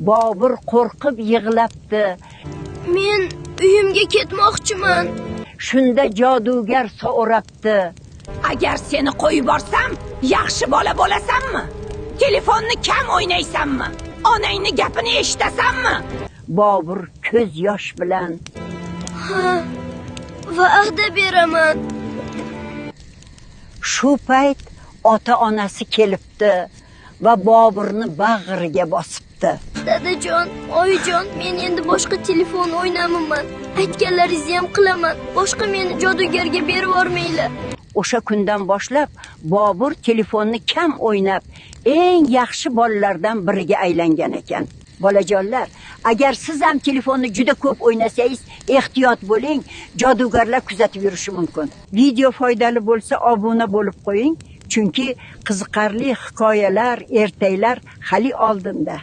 Bobur qo'rqib yig'labdi. Men uyimga ketmoqchiman. Shunda jodugar so'rabdi. Agar seni qo'yib borsam, yaxshi bola bo'lasanmi? Telefonni kam o'ynaysanmi? Onangni gapini eshitasanmi? Bobur ko'z yosh bilan: Ha, va'da beraman. Shu payt ota-onasi kelibdi va Boburni bag'riga bosibdi. Dadajon, oyijon, men endi boshqa telefon o'ynamaman. Aytganlaringizni ham qilaman. Boshqa meni jodugarga berib yormanglar. O'sha kundan boshlab Bobur telefonni kam o'ynab, eng yaxshi bolalardan biriga aylangan ekan. Bolajonlar, agar siz ham telefonni juda ko'p o'ynasangiz, ehtiyot bo'ling, jodugarlar kuzatib yurishi mumkin. Video foydali bo'lsa, obuna bo'lib qo'ying, chunki qiziqarli hikoyalar, ertaklar hali oldinda.